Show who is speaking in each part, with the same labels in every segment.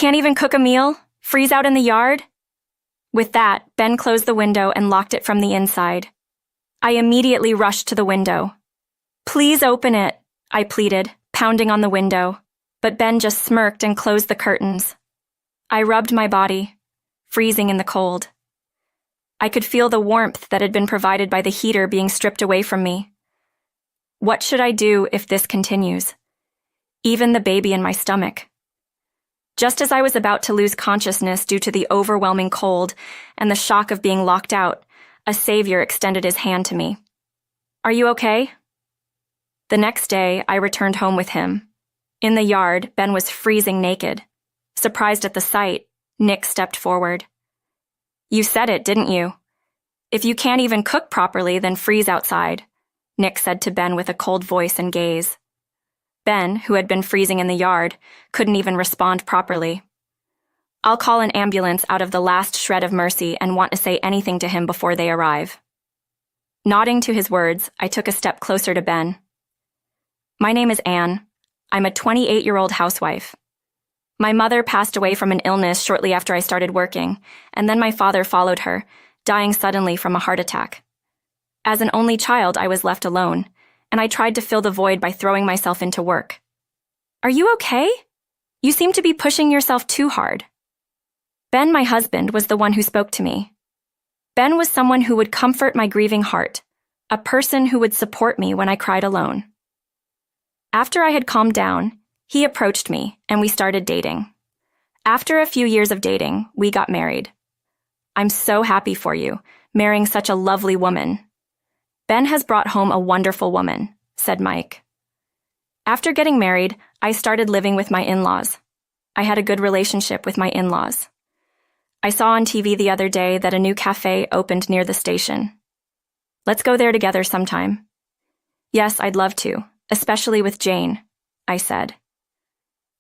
Speaker 1: Can't even cook a meal? Freeze out in the yard? With that, Ben closed the window and locked it from the inside. I immediately rushed to the window. Please open it, I pleaded, pounding on the window, but Ben just smirked and closed the curtains. I rubbed my body, freezing in the cold. I could feel the warmth that had been provided by the heater being stripped away from me. What should I do if this continues? Even the baby in my stomach. Just as I was about to lose consciousness due to the overwhelming cold and the shock of being locked out, a savior extended his hand to me. Are you okay? The next day, I returned home with him. In the yard, Ben was freezing naked. Surprised at the sight, Nick stepped forward. You said it, didn't you? If you can't even cook properly, then freeze outside, Nick said to Ben with a cold voice and gaze. Ben, who had been freezing in the yard, couldn't even respond properly. I'll call an ambulance out of the last shred of mercy and want to say anything to him before they arrive. Nodding to his words, I took a step closer to Ben. My name is Anne. I'm a 28-year-old housewife. My mother passed away from an illness shortly after I started working, and then my father followed her, dying suddenly from a heart attack. As an only child, I was left alone, and I tried to fill the void by throwing myself into work. Are you okay? You seem to be pushing yourself too hard. Ben, my husband, was the one who spoke to me. Ben was someone who would comfort my grieving heart, a person who would support me when I cried alone. After I had calmed down, he approached me, and we started dating. After a few years of dating, we got married. I'm so happy for you, marrying such a lovely woman. Ben has brought home a wonderful woman, said Mike. After getting married, I started living with my in-laws. I had a good relationship with my in-laws. I saw on TV the other day that a new cafe opened near the station. Let's go there together sometime. Yes, I'd love to, especially with Jane, I said.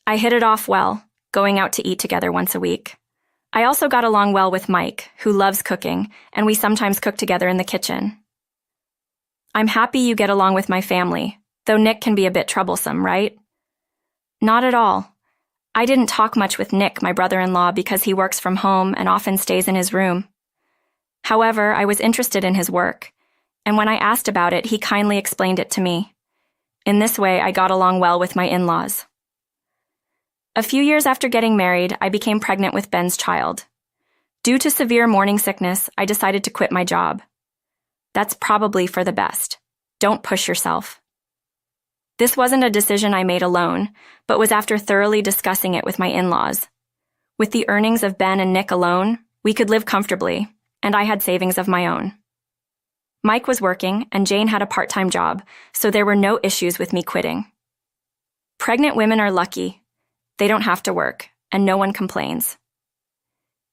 Speaker 1: I hit it off well, going out to eat together once a week. I also got along well with Mike, who loves cooking, and we sometimes cook together in the kitchen. I'm happy you get along with my family, though Nick can be a bit troublesome, right? Not at all. I didn't talk much with Nick, my brother-in-law, because he works from home and often stays in his room. However, I was interested in his work, and when I asked about it, he kindly explained it to me. In this way, I got along well with my in-laws. A few years after getting married, I became pregnant with Ben's child. Due to severe morning sickness, I decided to quit my job. That's probably for the best. Don't push yourself. This wasn't a decision I made alone, but was after thoroughly discussing it with my in-laws. With the earnings of Ben and Nick alone, we could live comfortably, and I had savings of my own. Mike was working, and Jane had a part-time job, so there were no issues with me quitting. Pregnant women are lucky. They don't have to work, and no one complains.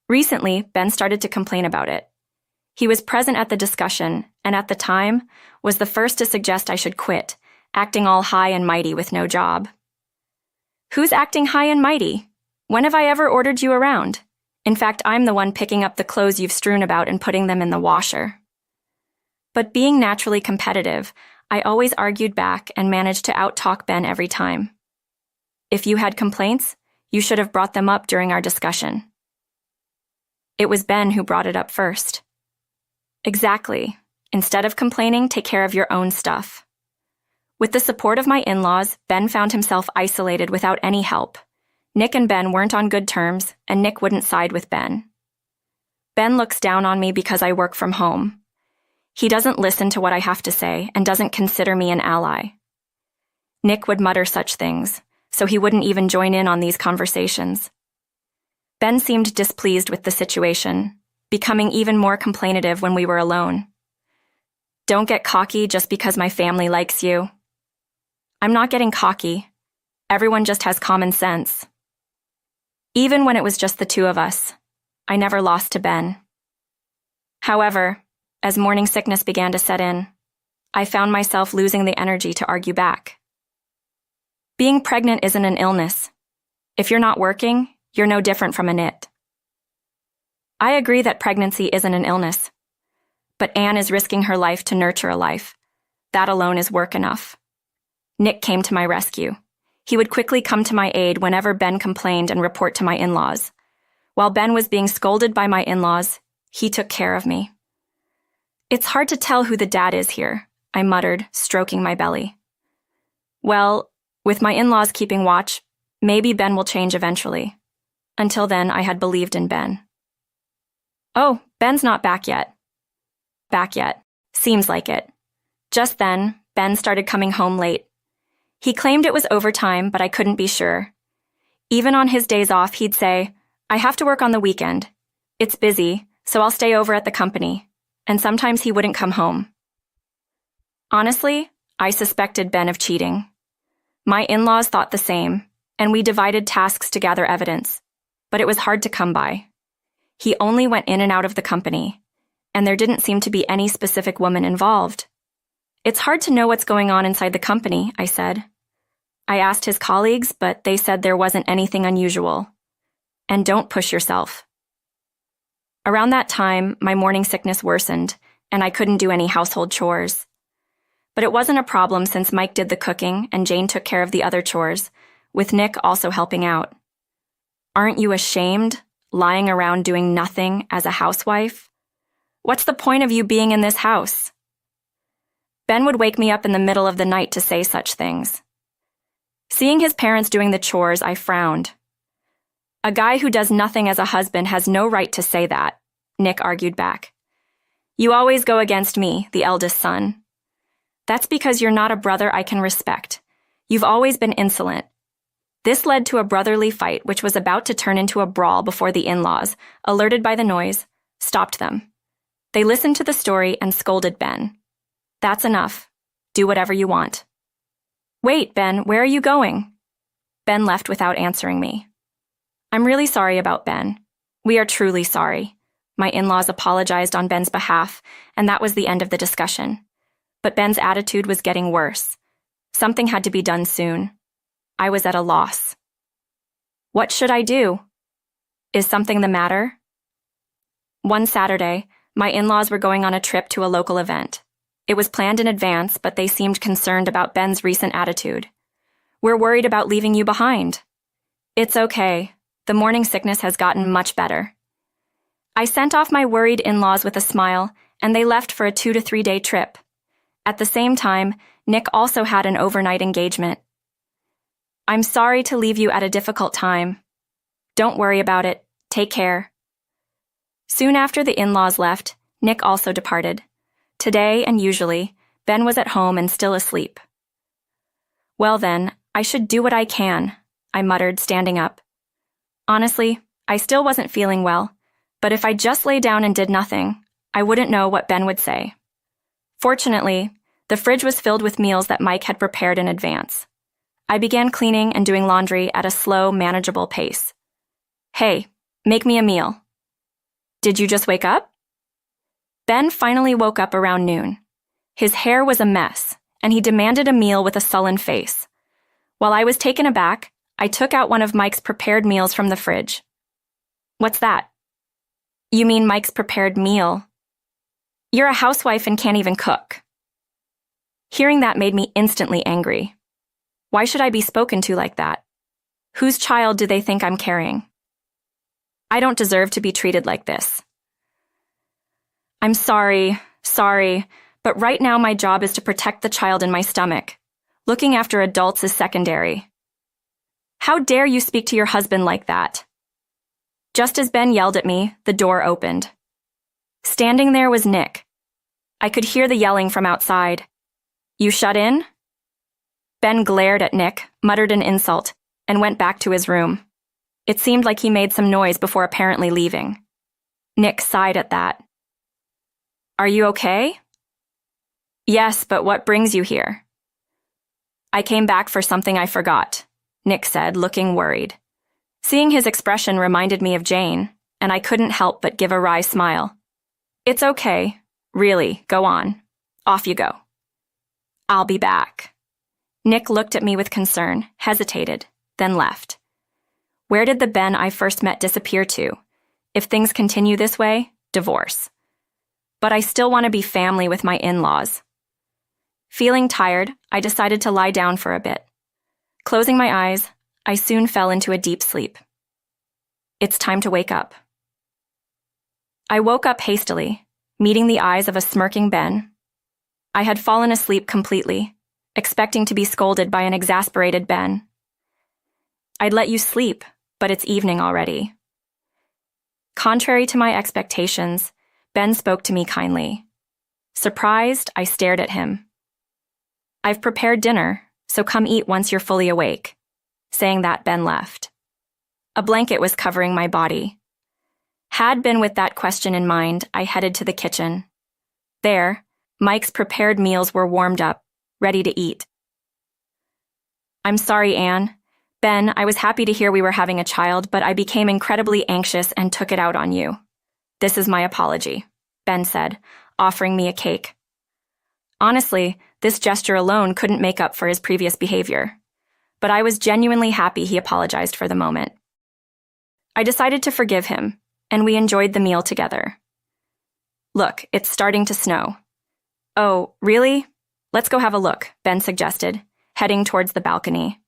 Speaker 1: Recently, Ben started to complain about it. He was present at the discussion, and at the time, was the first to suggest I should quit, acting all high and mighty with no job. Who's acting high and mighty? When have I ever ordered you around? In fact, I'm the one picking up the clothes you've strewn about and putting them in the washer. But being naturally competitive, I always argued back and managed to out-talk Ben every time. If you had complaints, you should have brought them up during our discussion. It was Ben who brought it up first. Exactly. Instead of complaining, take care of your own stuff. With the support of my in-laws, Ben found himself isolated without any help. Nick and Ben weren't on good terms, and Nick wouldn't side with Ben. Ben looks down on me because I work from home. He doesn't listen to what I have to say and doesn't consider me an ally. Nick would mutter such things, so he wouldn't even join in on these conversations. Ben seemed displeased with the situation, becoming even more complainative when we were alone. Don't get cocky just because my family likes you. I'm not getting cocky. Everyone just has common sense. Even when it was just the two of us, I never lost to Ben. However, as morning sickness began to set in, I found myself losing the energy to argue back. Being pregnant isn't an illness. If you're not working, you're no different from a nit. I agree that pregnancy isn't an illness, but Anne is risking her life to nurture a life. That alone is work enough. Nick came to my rescue. He would quickly come to my aid whenever Ben complained and report to my in-laws. While Ben was being scolded by my in-laws, he took care of me. It's hard to tell who the dad is here, I muttered, stroking my belly. Well, with my in-laws keeping watch, maybe Ben will change eventually. Until then, I had believed in Ben. Oh, Ben's not back yet. Back yet. Seems like it. Just then, Ben started coming home late. He claimed it was overtime, but I couldn't be sure. Even on his days off, he'd say, "I have to work on the weekend. It's busy, so I'll stay over at the company." And sometimes he wouldn't come home. Honestly, I suspected Ben of cheating. My in-laws thought the same, and we divided tasks to gather evidence, but it was hard to come by. He only went in and out of the company, and there didn't seem to be any specific woman involved. "It's hard to know what's going on inside the company," I said. I asked his colleagues, but they said there wasn't anything unusual. And don't push yourself. Around that time, my morning sickness worsened, and I couldn't do any household chores. But it wasn't a problem since Mike did the cooking and Jane took care of the other chores, with Nick also helping out. Aren't you ashamed, lying around doing nothing as a housewife? What's the point of you being in this house? Ben would wake me up in the middle of the night to say such things. Seeing his parents doing the chores, I frowned. "A guy who does nothing as a husband has no right to say that," Nick argued back. "You always go against me, the eldest son. That's because you're not a brother I can respect. You've always been insolent." This led to a brotherly fight which was about to turn into a brawl before the in-laws, alerted by the noise, stopped them. They listened to the story and scolded Ben. "That's enough. Do whatever you want." "Wait, Ben, where are you going?" Ben left without answering me. "I'm really sorry about Ben. We are truly sorry." My in-laws apologized on Ben's behalf, and that was the end of the discussion. But Ben's attitude was getting worse. Something had to be done soon. I was at a loss. What should I do? Is something the matter? One Saturday, my in-laws were going on a trip to a local event. It was planned in advance, but they seemed concerned about Ben's recent attitude. "We're worried about leaving you behind." "It's okay. The morning sickness has gotten much better." I sent off my worried in-laws with a smile, and they left for a 2 to 3 day trip. At the same time, Nick also had an overnight engagement. "I'm sorry to leave you at a difficult time. Don't worry about it. Take care." Soon after the in-laws left, Nick also departed. Today and usually, Ben was at home and still asleep. "Well then, I should do what I can," I muttered, standing up. Honestly, I still wasn't feeling well, but if I just lay down and did nothing, I wouldn't know what Ben would say. Fortunately, the fridge was filled with meals that Mike had prepared in advance. I began cleaning and doing laundry at a slow, manageable pace. "Hey, make me a meal." "Did you just wake up?" Ben finally woke up around noon. His hair was a mess, and he demanded a meal with a sullen face. While I was taken aback, I took out one of Mike's prepared meals from the fridge. "What's that?" "You mean Mike's prepared meal? You're a housewife and can't even cook." Hearing that made me instantly angry. Why should I be spoken to like that? Whose child do they think I'm carrying? I don't deserve to be treated like this. "I'm sorry, but right now my job is to protect the child in my stomach. Looking after adults is secondary." "How dare you speak to your husband like that?" Just as Ben yelled at me, the door opened. Standing there was Nick. I could hear the yelling from outside. "You shut in?" Ben glared at Nick, muttered an insult, and went back to his room. It seemed like he made some noise before apparently leaving. Nick sighed at that. "Are you okay?" "Yes, but what brings you here?" "I came back for something I forgot," Nick said, looking worried. Seeing his expression reminded me of Jane, and I couldn't help but give a wry smile. "It's okay. Really, go on. Off you go." "I'll be back." Nick looked at me with concern, hesitated, then left. Where did the Ben I first met disappear to? If things continue this way, divorce. But I still want to be family with my in-laws. Feeling tired, I decided to lie down for a bit. Closing my eyes, I soon fell into a deep sleep. It's time to wake up. I woke up hastily, meeting the eyes of a smirking Ben. I had fallen asleep completely, expecting to be scolded by an exasperated Ben. I'd let you sleep, but it's evening already. Contrary to my expectations, Ben spoke to me kindly. Surprised, I stared at him. I've prepared dinner, so come eat once you're fully awake. Saying that, Ben left. A blanket was covering my body. Had been with that question in mind, I headed to the kitchen. There, Mike's prepared meals were warmed up, ready to eat. I'm sorry, Anne. Ben, I was happy to hear we were having a child, but I became incredibly anxious and took it out on you. This is my apology, Ben said, offering me a cake. Honestly, this gesture alone couldn't make up for his previous behavior, but I was genuinely happy he apologized for the moment. I decided to forgive him, and we enjoyed the meal together. Look, it's starting to snow. Oh, really? Let's go have a look, Ben suggested, heading towards the balcony.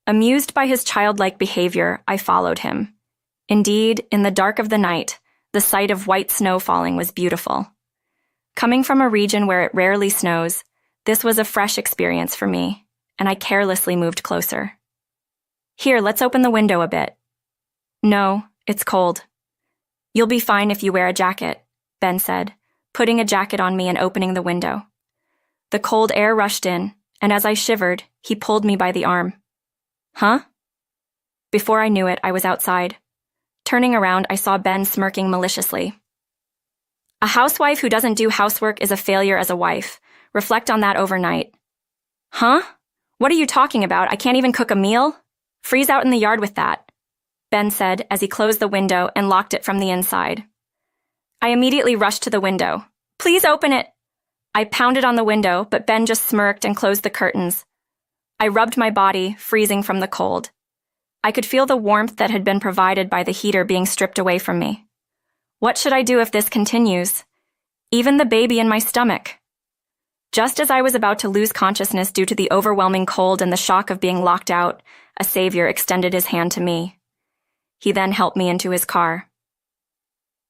Speaker 1: Amused by his childlike behavior, I followed him. Indeed, in the dark of the night, the sight of white snow falling was beautiful. Coming from a region where it rarely snows, this was a fresh experience for me, and I carelessly moved closer. Here, let's open the window a bit. No, it's cold. You'll be fine if you wear a jacket, Ben said, putting a jacket on me and opening the window. The cold air rushed in, and as I shivered, he pulled me by the arm. Huh? Before I knew it, I was outside. Turning around, I saw Ben smirking maliciously. A housewife who doesn't do housework is a failure as a wife. Reflect on that overnight. Huh? What are you talking about? I can't even cook a meal? Freeze out in the yard with that, Ben said as he closed the window and locked it from the inside. I immediately rushed to the window. Please open it. I pounded on the window, but Ben just smirked and closed the curtains. I rubbed my body, freezing from the cold. I could feel the warmth that had been provided by the heater being stripped away from me. What should I do if this continues? Even the baby in my stomach. Just as I was about to lose consciousness due to the overwhelming cold and the shock of being locked out, a savior extended his hand to me. He then helped me into his car.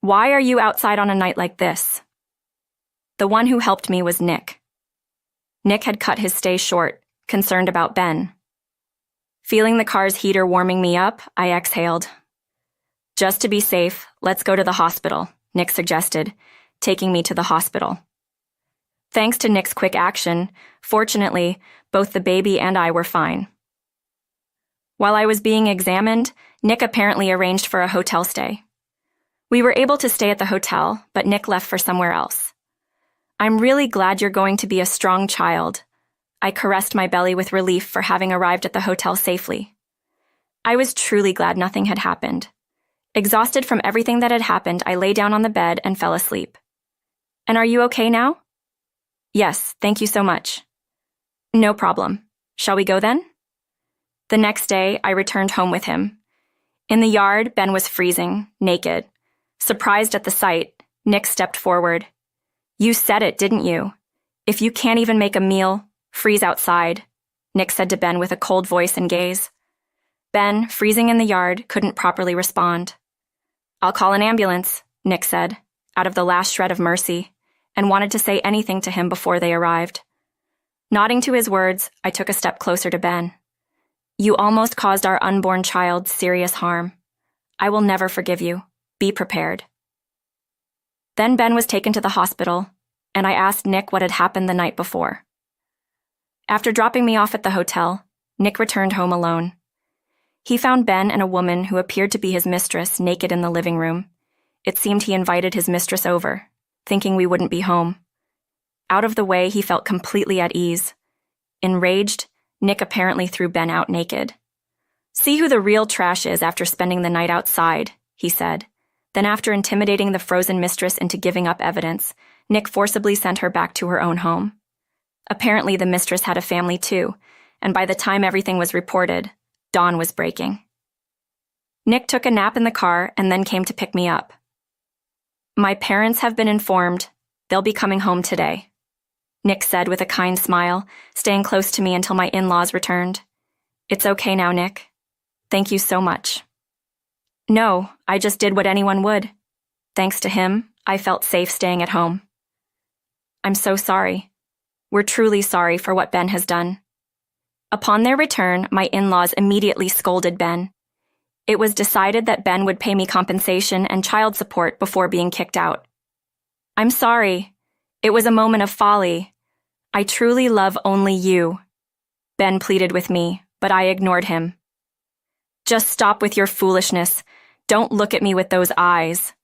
Speaker 1: Why are you outside on a night like this? The one who helped me was Nick. Nick had cut his stay short, concerned about Ben. Feeling the car's heater warming me up, I exhaled. Just to be safe, let's go to the hospital, Nick suggested, taking me to the hospital. Thanks to Nick's quick action, fortunately, both the baby and I were fine. While I was being examined, Nick apparently arranged for a hotel stay. We were able to stay at the hotel, but Nick left for somewhere else. I'm really glad you're going to be a strong child. I caressed my belly with relief for having arrived at the hotel safely. I was truly glad nothing had happened. Exhausted from everything that had happened, I lay down on the bed and fell asleep. And are you okay now? Yes, thank you so much. No problem. Shall we go then? The next day, I returned home with him. In the yard, Ben was freezing, naked. Surprised at the sight, Nick stepped forward. You said it, didn't you? If you can't even make a meal, freeze outside, Nick said to Ben with a cold voice and gaze. Ben, freezing in the yard, couldn't properly respond. I'll call an ambulance, Nick said, out of the last shred of mercy, and wanted to say anything to him before they arrived. Nodding to his words, I took a step closer to Ben. You almost caused our unborn child serious harm. I will never forgive you. Be prepared. Then Ben was taken to the hospital, and I asked Nick what had happened the night before. After dropping me off at the hotel, Nick returned home alone. He found Ben and a woman who appeared to be his mistress naked in the living room. It seemed he invited his mistress over, thinking we wouldn't be home. Out of the way, he felt completely at ease. Enraged, Nick apparently threw Ben out naked. See who the real trash is after spending the night outside, he said. Then after intimidating the frozen mistress into giving up evidence, Nick forcibly sent her back to her own home. Apparently the mistress had a family too, and by the time everything was reported, dawn was breaking. Nick took a nap in the car and then came to pick me up. My parents have been informed. They'll be coming home today, Nick said with a kind smile, staying close to me until my in-laws returned. It's okay now, Nick. Thank you so much. No, I just did what anyone would. Thanks to him, I felt safe staying at home. I'm so sorry. We're truly sorry for what Ben has done. Upon their return, my in-laws immediately scolded Ben. It was decided that Ben would pay me compensation and child support before being kicked out. I'm sorry. It was a moment of folly. I truly love only you. Ben pleaded with me, but I ignored him. Just stop with your foolishness. Don't look at me with those eyes.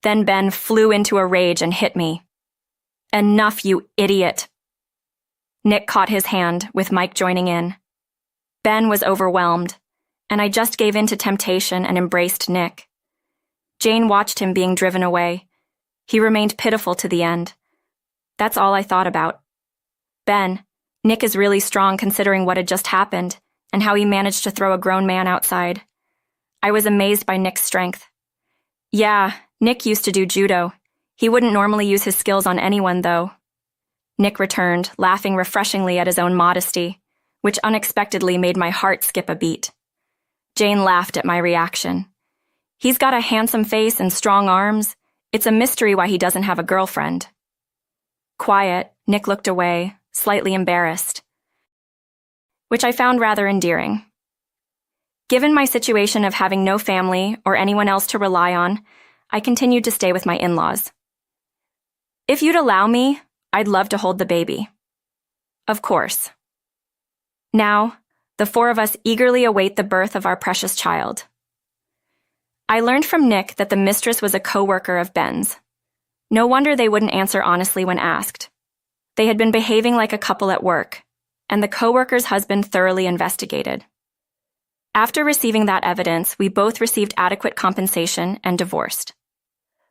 Speaker 1: Then Ben flew into a rage and hit me. Enough, you idiot. Nick caught his hand, with Mike joining in. Ben was overwhelmed, and I just gave in to temptation and embraced Nick. Jane watched him being driven away. He remained pitiful to the end. That's all I thought about. Ben, Nick is really strong considering what had just happened, and how he managed to throw a grown man outside. I was amazed by Nick's strength. Yeah, Nick used to do judo. He wouldn't normally use his skills on anyone, though. Nick returned, laughing refreshingly at his own modesty, which unexpectedly made my heart skip a beat. Jane laughed at my reaction. He's got a handsome face and strong arms. It's a mystery why he doesn't have a girlfriend. Quiet, Nick looked away, slightly embarrassed, which I found rather endearing. Given my situation of having no family or anyone else to rely on, I continued to stay with my in-laws. If you'd allow me, I'd love to hold the baby. Of course. Now, the four of us eagerly await the birth of our precious child. I learned from Nick that the mistress was a co-worker of Ben's. No wonder they wouldn't answer honestly when asked. They had been behaving like a couple at work, and the co-worker's husband thoroughly investigated. After receiving that evidence, we both received adequate compensation and divorced.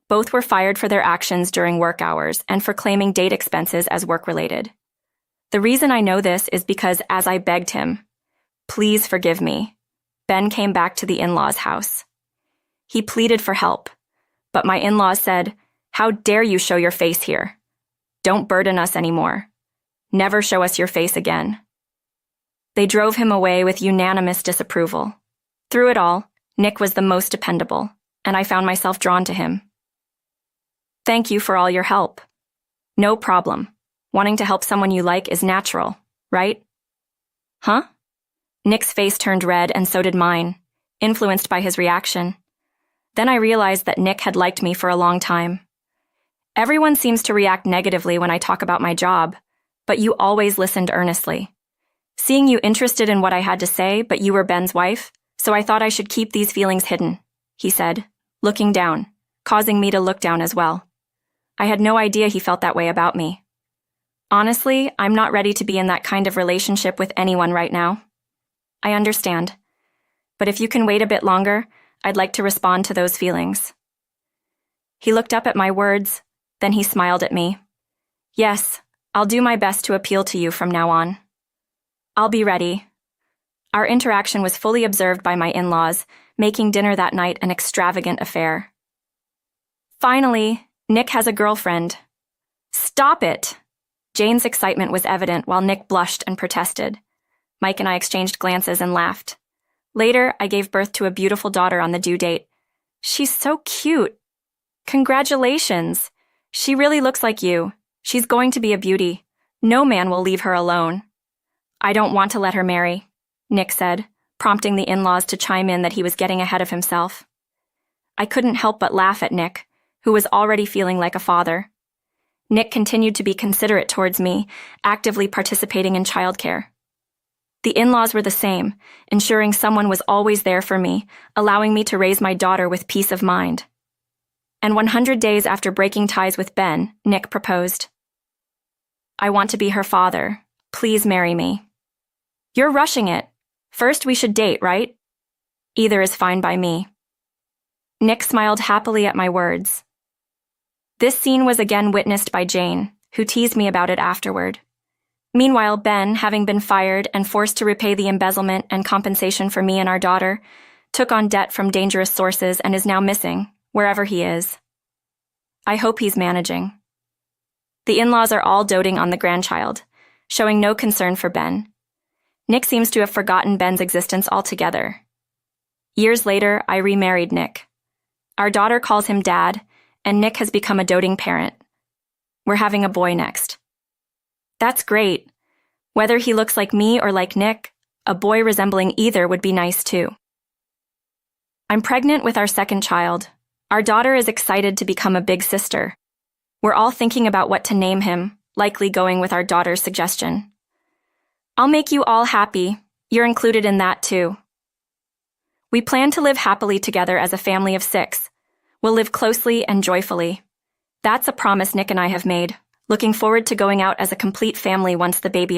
Speaker 1: Both were fired for their actions during work hours and for claiming date expenses as work-related. The reason I know this is because as I begged him, "Please forgive me," Ben came back to the in-laws' house. He pleaded for help, but my in-laws said, "How dare you show your face here? Don't burden us anymore. Never show us your face again." They drove him away with unanimous disapproval. Through it all, Nick was the most dependable, and I found myself drawn to him. Thank you for all your help. No problem. Wanting to help someone you like is natural, right? Huh? Nick's face turned red and so did mine, influenced by his reaction. Then I realized that Nick had liked me for a long time. Everyone seems to react negatively when I talk about my job, but you always listened earnestly. Seeing you interested in what I had to say, but you were Ben's wife, so I thought I should keep these feelings hidden, he said, looking down, causing me to look down as well. I had no idea he felt that way about me. Honestly, I'm not ready to be in that kind of relationship with anyone right now. I understand. But if you can wait a bit longer, I'd like to respond to those feelings. He looked up at my words, then he smiled at me. Yes, I'll do my best to appeal to you from now on. I'll be ready. Our interaction was fully observed by my in-laws, making dinner that night an extravagant affair. Finally, Nick has a girlfriend. Stop it! Jane's excitement was evident while Nick blushed and protested. Mike and I exchanged glances and laughed. Later, I gave birth to a beautiful daughter on the due date. She's so cute. Congratulations. She really looks like you. She's going to be a beauty. No man will leave her alone. I don't want to let her marry, Nick said, prompting the in-laws to chime in that he was getting ahead of himself. I couldn't help but laugh at Nick, who was already feeling like a father. Nick continued to be considerate towards me, actively participating in childcare. The in-laws were the same, ensuring someone was always there for me, allowing me to raise my daughter with peace of mind. And 100 days after breaking ties with Ben, Nick proposed. I want to be her father. Please marry me. You're rushing it. First we should date, right? Either is fine by me. Nick smiled happily at my words. This scene was again witnessed by Jane, who teased me about it afterward. Meanwhile, Ben, having been fired and forced to repay the embezzlement and compensation for me and our daughter, took on debt from dangerous sources and is now missing, wherever he is. I hope he's managing. The in-laws are all doting on the grandchild, showing no concern for Ben. Nick seems to have forgotten Ben's existence altogether. Years later, I remarried Nick. Our daughter calls him Dad, and Nick has become a doting parent. We're having a boy next. That's great. Whether he looks like me or like Nick, a boy resembling either would be nice too. I'm pregnant with our second child. Our daughter is excited to become a big sister. We're all thinking about what to name him, likely going with our daughter's suggestion. I'll make you all happy. You're included in that too. We plan to live happily together as a family of 6. We'll live closely and joyfully. That's a promise Nick and I have made. Looking forward to going out as a complete family once the baby